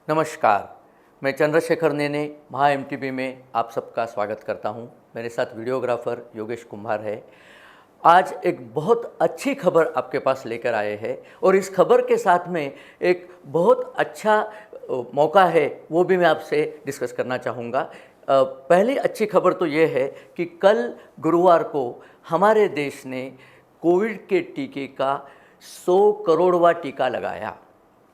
नमस्कार, मैं चंद्रशेखर नेने महा एमटीबी में आप सबका स्वागत करता हूं। मेरे साथ वीडियोग्राफर योगेश कुम्हार है। आज एक बहुत अच्छी खबर आपके पास लेकर आए हैं और इस खबर के साथ में एक बहुत अच्छा मौका है, वो भी मैं आपसे डिस्कस करना चाहूँगा। पहली अच्छी खबर तो ये है कि कल गुरुवार को हमारे देश ने कोविड के टीके का 100 करोड़वां टीका लगाया।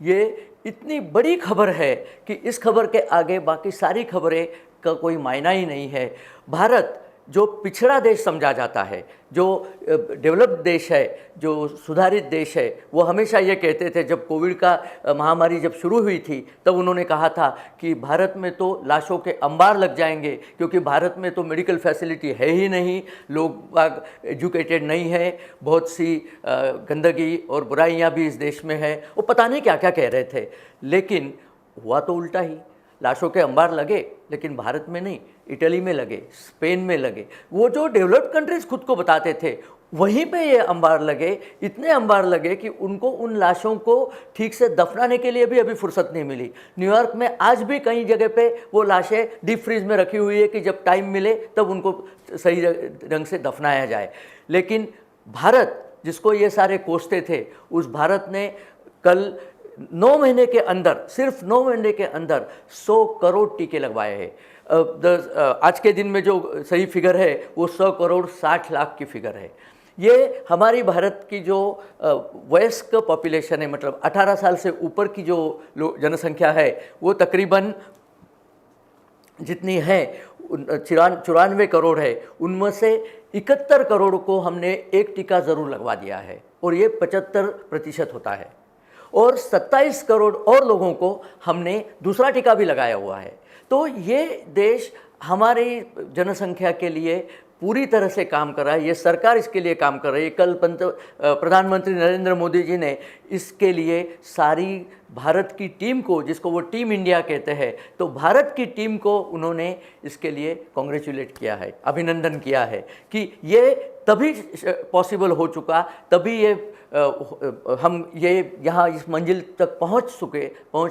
ये इतनी बड़ी खबर है कि इस खबर के आगे बाकी सारी खबरें का कोई मायना ही नहीं है। भारत जो पिछड़ा देश समझा जाता है, जो डेवलप्ड देश है, जो सुधारित देश है, वो हमेशा ये कहते थे, जब कोविड का महामारी जब शुरू हुई थी तब उन्होंने कहा था कि भारत में तो लाशों के अंबार लग जाएंगे, क्योंकि भारत में तो मेडिकल फैसिलिटी है ही नहीं, लोग एजुकेटेड नहीं है, बहुत सी गंदगी और बुराइयां भी इस देश में है। वो पता नहीं क्या क्या कह रहे थे, लेकिन हुआ तो उल्टा ही। लाशों के अंबार लगे, लेकिन भारत में नहीं, इटली में लगे, स्पेन में लगे। वो जो डेवलप्ड कंट्रीज खुद को बताते थे, वहीं पे ये अंबार लगे। इतने अंबार लगे कि उनको उन लाशों को ठीक से दफनाने के लिए भी अभी फुर्सत नहीं मिली। न्यूयॉर्क में आज भी कई जगह पे वो लाशें डीप फ्रीज में रखी हुई है कि जब टाइम मिले तब उनको सही ढंग से दफनाया जाए। लेकिन भारत, जिसको ये सारे कोसते थे, उस भारत ने कल 9 महीने के अंदर, सिर्फ 9 महीने के अंदर 100 करोड़ टीके लगवाए हैं। आज के दिन में जो सही फिगर है वो 100 करोड़ 60 लाख की फिगर है। ये हमारी भारत की जो वयस्क पॉपुलेशन है, मतलब 18 साल से ऊपर की जो जनसंख्या है, वो तकरीबन जितनी है 94 करोड़ है। उनमें से 71 करोड़ को हमने एक टीका ज़रूर लगवा दिया है, और ये 75% होता है। और 27 करोड़ और लोगों को हमने दूसरा टीका भी लगाया हुआ है। तो ये देश हमारी जनसंख्या के लिए पूरी तरह से काम कर रहा है। ये सरकार इसके लिए काम कर रही है। कल प्रधानमंत्री नरेंद्र मोदी जी ने इसके लिए सारी भारत की टीम को, जिसको वो टीम इंडिया कहते हैं, तो भारत की टीम को उन्होंने इसके लिए कॉन्ग्रेचुलेट किया है, अभिनंदन किया है कि ये तभी पॉसिबल हो चुका, तभी ये हम ये यहाँ इस मंजिल तक पहुँच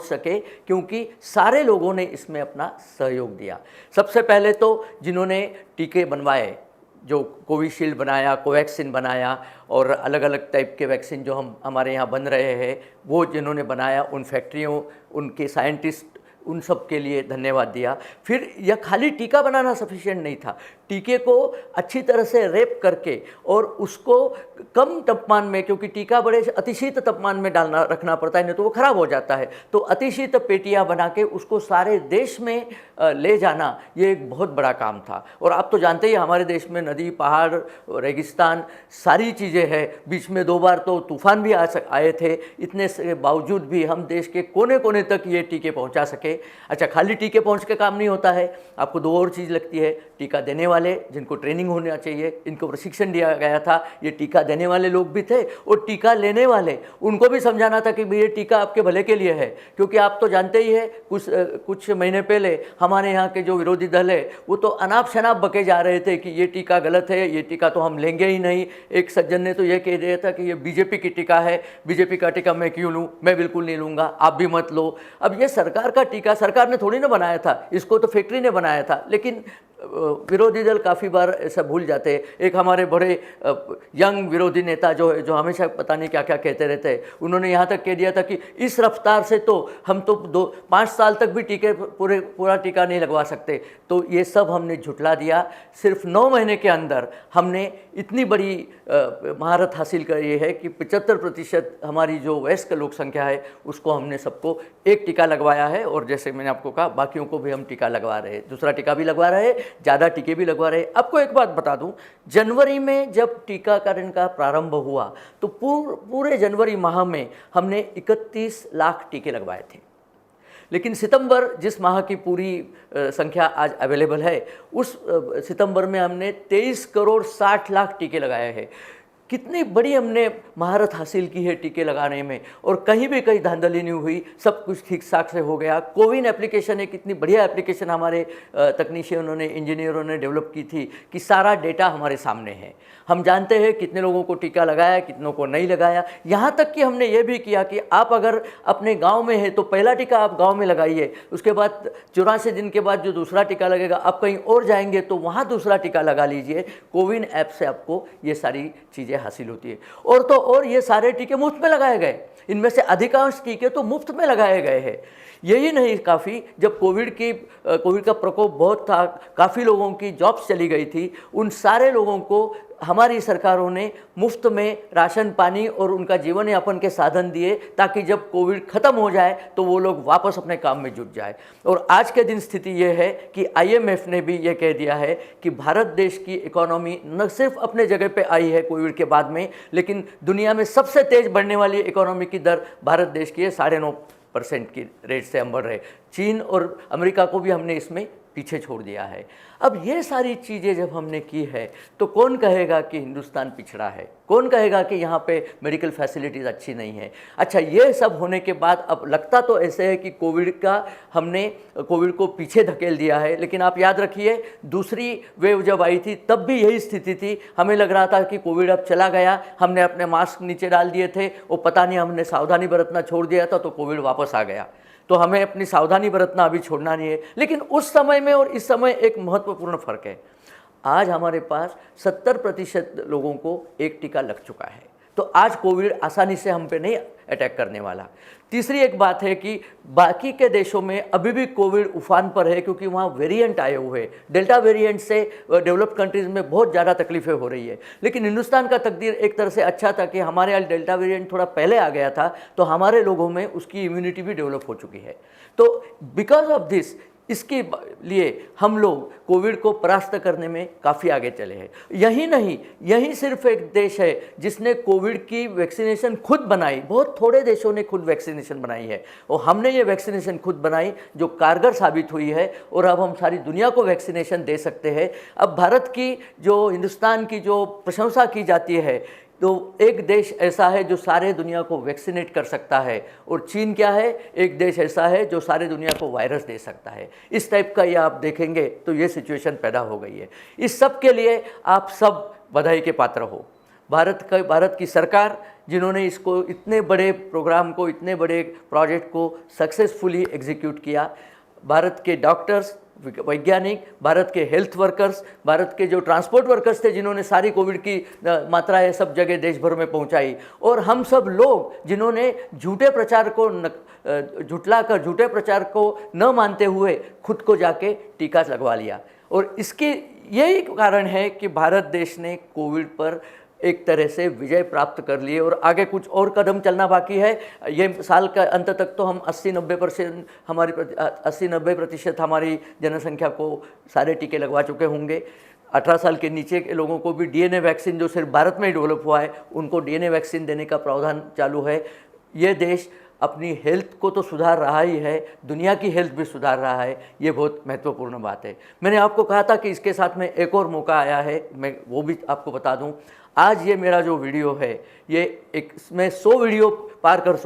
सके क्योंकि सारे लोगों ने इसमें अपना सहयोग दिया। सबसे पहले तो जिन्होंने टीके बनवाए, जो कोविशील्ड बनाया, कोवैक्सीन बनाया और अलग अलग टाइप के वैक्सीन जो हमारे यहाँ बन रहे हैं, वो जिन्होंने बनाया, उन फैक्ट्रियों, उनके साइंटिस्ट, उन सब के लिए धन्यवाद दिया। फिर यह खाली टीका बनाना सफिशिएंट नहीं था, टीके को अच्छी तरह से रैप करके और उसको कम तापमान में, क्योंकि टीका बड़े अतिशीत तापमान में रखना पड़ता है, नहीं तो वो ख़राब हो जाता है, तो अतिशीत पेटियाँ बना के उसको सारे देश में ले जाना, ये एक बहुत बड़ा काम था। और आप तो जानते ही हमारे देश में नदी, पहाड़, रेगिस्तान, सारी चीज़ें हैं। बीच में 2 बार तो तूफान भी आए थे। इतने से बावजूद भी हम देश के कोने कोने तक ये टीके पहुंचा सके। अच्छा, खाली टीके पहुंच के काम नहीं होता है, आपको 2 और चीज़ लगती है। टीका देने वाले, जिनको ट्रेनिंग होना चाहिए, इनको प्रशिक्षण दिया गया था। ये टीका देने वाले लोग भी थे, और टीका लेने वाले, उनको भी समझाना था कि भाई ये टीका आपके भले के लिए है। क्योंकि आप तो जानते ही है, कुछ महीने पहले हमारे यहाँ के जो विरोधी दल है, वो तो अनाप शनाप बके जा रहे थे कि ये टीका गलत है, ये टीका तो हम लेंगे ही नहीं। एक सज्जन ने तो ये कह दिया था कि ये बीजेपी की टीका है, बीजेपी का टीका मैं क्यों लूँ, मैं बिल्कुल नहीं लूँगा, आप भी मत लो। अब ये सरकार का टीका सरकार ने थोड़ी ना बनाया था, इसको तो फैक्ट्री ने बनाया था। लेकिन विरोधी दल काफ़ी बार ऐसा भूल जाते हैं। एक हमारे बड़े यंग विरोधी नेता जो हमेशा पता नहीं क्या क्या कहते रहते हैं, उन्होंने यहाँ तक कह दिया था कि इस रफ्तार से तो हम तो 5 साल तक भी पूरा टीका नहीं लगवा सकते। तो ये सब हमने झुठला दिया। सिर्फ 9 महीने के अंदर हमने इतनी बड़ी महारत हासिल करी है कि 75% हमारी जो वयस्क लोक संख्या है, उसको हमने सबको एक टीका लगवाया है। और जैसे मैंने आपको कहा, बाकियों को भी हम टीका लगवा रहे हैं, दूसरा टीका भी लगवा रहे हैं, ज़्यादा टीके भी लगवा रहे हैं। आपको एक बात बता दूं, जनवरी में जब टीकाकरण का प्रारंभ हुआ तो पूरे जनवरी माह में हमने 31 लाख टीके लगवाए थे। लेकिन सितंबर, जिस माह की पूरी संख्या आज अवेलेबल है, उस सितंबर में हमने 23 करोड़ 60 लाख टीके लगाए हैं। कितनी बड़ी हमने महारत हासिल की है टीके लगाने में, और कहीं भी कहीं धांधली नहीं हुई, सब कुछ ठीक ठाक से हो गया। कोविन एप्लीकेशन एक इतनी बढ़िया एप्लीकेशन हमारे तकनीशियनों ने, इंजीनियरों ने डेवलप की थी कि सारा डेटा हमारे सामने है। हम जानते हैं कितने लोगों को टीका लगाया, कितनों को नहीं लगाया। यहाँ तक कि हमने ये भी किया कि आप अगर अपने गांव में हैं तो पहला टीका आप गांव में लगाइए, उसके बाद 84 दिन के बाद जो दूसरा टीका लगेगा, आप कहीं और जाएंगे तो वहाँ दूसरा टीका लगा लीजिए। कोविन ऐप से आपको ये सारी चीज़ें हासिल होती है। और तो और ये सारे टीके मुफ्त में लगाए गए, इनमें से अधिकांश टीके तो मुफ्त में लगाए गए हैं। यही नहीं काफ़ी, जब कोविड का प्रकोप बहुत था, काफ़ी लोगों की जॉब्स चली गई थी, उन सारे लोगों को हमारी सरकारों ने मुफ्त में राशन पानी और उनका जीवन यापन के साधन दिए, ताकि जब कोविड ख़त्म हो जाए तो वो लोग वापस अपने काम में जुट जाए। और आज के दिन स्थिति ये है कि IMF ने भी ये कह दिया है कि भारत देश की इकोनॉमी न सिर्फ अपने जगह पे आई है कोविड के बाद में, लेकिन दुनिया में सबसे तेज़ बढ़ने वाली इकोनॉमी की दर भारत देश की है। 9.5% की रेट से हम बढ़ रहे। चीन और अमेरिका को भी हमने इसमें पीछे छोड़ दिया है। अब ये सारी चीज़ें जब हमने की है तो कौन कहेगा कि हिंदुस्तान पिछड़ा है? कौन कहेगा कि यहाँ पे मेडिकल फैसिलिटीज़ अच्छी नहीं है? अच्छा, ये सब होने के बाद अब लगता तो ऐसे है कि हमने कोविड को पीछे धकेल दिया है, लेकिन आप याद रखिए दूसरी वेव जब आई थी तब भी यही स्थिति थी। हमें लग रहा था कि कोविड अब चला गया, हमने अपने मास्क नीचे डाल दिए थे, वो पता नहीं हमने सावधानी बरतना छोड़ दिया था तो कोविड वापस आ गया। तो हमें अपनी सावधानी बरतना अभी छोड़ना नहीं है। लेकिन उस समय में और इस समय एक महत्वपूर्ण फ़र्क है। आज हमारे पास 70% लोगों को एक टीका लग चुका है, तो आज कोविड आसानी से हम पे नहीं अटैक करने वाला। तीसरी एक बात है कि बाकी के देशों में अभी भी कोविड उफान पर है, क्योंकि वहाँ वेरिएंट आए हुए हैं। डेल्टा वेरिएंट से डेवलप्ड कंट्रीज़ में बहुत ज़्यादा तकलीफें हो रही है। लेकिन हिंदुस्तान का तकदीर एक तरह से अच्छा था कि हमारे यहाँ डेल्टा वेरिएंट थोड़ा पहले आ गया था, तो हमारे लोगों में उसकी इम्यूनिटी भी डेवलप हो चुकी है। तो बिकॉज ऑफ दिस, इसके लिए हम लोग कोविड को परास्त करने में काफ़ी आगे चले हैं। यही नहीं, यही सिर्फ एक देश है जिसने कोविड की वैक्सीनेशन खुद बनाई। बहुत थोड़े देशों ने खुद वैक्सीनेशन बनाई है, और हमने ये वैक्सीनेशन खुद बनाई जो कारगर साबित हुई है, और अब हम सारी दुनिया को वैक्सीनेशन दे सकते हैं। अब भारत की जो, हिंदुस्तान की जो प्रशंसा की जाती है, तो एक देश ऐसा है जो सारे दुनिया को वैक्सीनेट कर सकता है, और चीन क्या है, एक देश ऐसा है जो सारे दुनिया को वायरस दे सकता है। इस टाइप का ये आप देखेंगे तो ये सिचुएशन पैदा हो गई है। इस सब के लिए आप सब बधाई के पात्र हो। भारत की सरकार, जिन्होंने इसको, इतने बड़े प्रोग्राम को, इतने बड़े प्रोजेक्ट को सक्सेसफुली एग्जीक्यूट किया। भारत के डॉक्टर्स, वैज्ञानिक, भारत के हेल्थ वर्कर्स, भारत के जो ट्रांसपोर्ट वर्कर्स थे जिन्होंने सारी कोविड की मात्राएं सब जगह देश भर में पहुंचाई, और हम सब लोग जिन्होंने झूठे प्रचार को झुठलाकर, झूठे प्रचार को न मानते हुए खुद को जाके टीका लगवा लिया। और इसके यही कारण है कि भारत देश ने कोविड पर एक तरह से विजय प्राप्त कर लिए, और आगे कुछ और कदम चलना बाकी है। ये साल का अंत तक तो हम 80-90% हमारी जनसंख्या को सारे टीके लगवा चुके होंगे। 18 साल के नीचे के लोगों को भी DNA वैक्सीन, जो सिर्फ भारत में ही डेवलप हुआ है, उनको DNA वैक्सीन देने का प्रावधान चालू है। ये देश अपनी हेल्थ को तो सुधार रहा ही है, दुनिया की हेल्थ भी सुधार रहा है। ये बहुत महत्वपूर्ण बात है। मैंने आपको कहा था कि इसके साथ में एक और मौका आया है, मैं वो भी आपको बता दूं। आज ये मेरा जो वीडियो है, ये मैं 100 वीडियो पार कर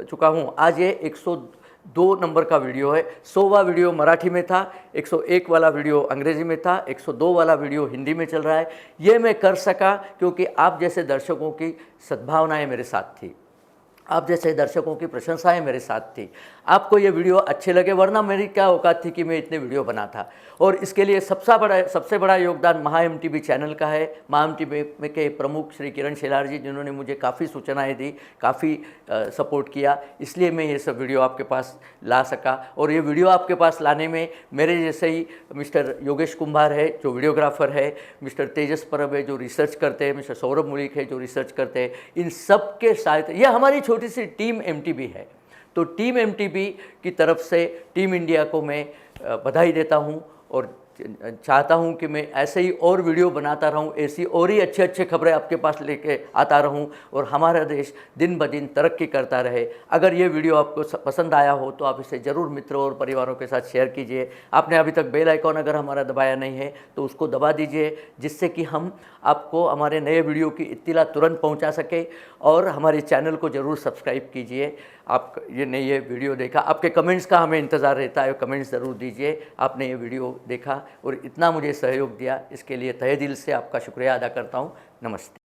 चुका हूँ। आज ये 102 नंबर का वीडियो है। 100वां वीडियो मराठी में था, 101 वाला वीडियो अंग्रेज़ी में था, 102 वाला वीडियो हिंदी में चल रहा है। ये मैं कर सका क्योंकि आप जैसे दर्शकों की सद्भावनाएं मेरे साथ थी, आप जैसे दर्शकों की प्रशंसाएं मेरे साथ थी। आपको ये वीडियो अच्छे लगे, वरना मेरी क्या औकात थी कि मैं इतने वीडियो बना था। और इसके लिए सबसे बड़ा योगदान MHA-MTB चैनल का है। MHA-MTB के प्रमुख श्री किरण शेलार जी, जिन्होंने मुझे काफ़ी सूचनाएं दी, काफ़ी सपोर्ट किया, इसलिए मैं ये सब वीडियो आपके पास ला सका। और ये वीडियो आपके पास लाने में मेरे जैसे ही मिस्टर योगेश कुम्भार है जो वीडियोग्राफर है, मिस्टर तेजस परब है जो रिसर्च करते हैं, मिस्टर सौरभ मुलिक है जो रिसर्च करते हैं, इन सब के साथ ये हमारी छोटी सी टीम MTB है। तो टीम MTB की तरफ से टीम इंडिया को मैं बधाई देता हूं, और चाहता हूं कि मैं ऐसे ही और वीडियो बनाता रहूं, ऐसी और ही अच्छे अच्छे खबरें आपके पास लेके आता रहूं और हमारा देश दिन ब दिन तरक्की करता रहे। अगर ये वीडियो आपको पसंद आया हो तो आप इसे ज़रूर मित्रों और परिवारों के साथ शेयर कीजिए। आपने अभी तक बेल आइकॉन अगर हमारा दबाया नहीं है तो उसको दबा दीजिए, जिससे कि हम आपको हमारे नए वीडियो की इत्तिला तुरंत पहुंचा सके। और हमारे चैनल को ज़रूर सब्सक्राइब कीजिए। आप ये वीडियो देखा, आपके कमेंट्स का हमें इंतज़ार रहता है, कमेंट्स ज़रूर दीजिए। आपने ये वीडियो देखा और इतना मुझे सहयोग दिया, इसके लिए तहे दिल से आपका शुक्रिया अदा करता हूँ। नमस्ते।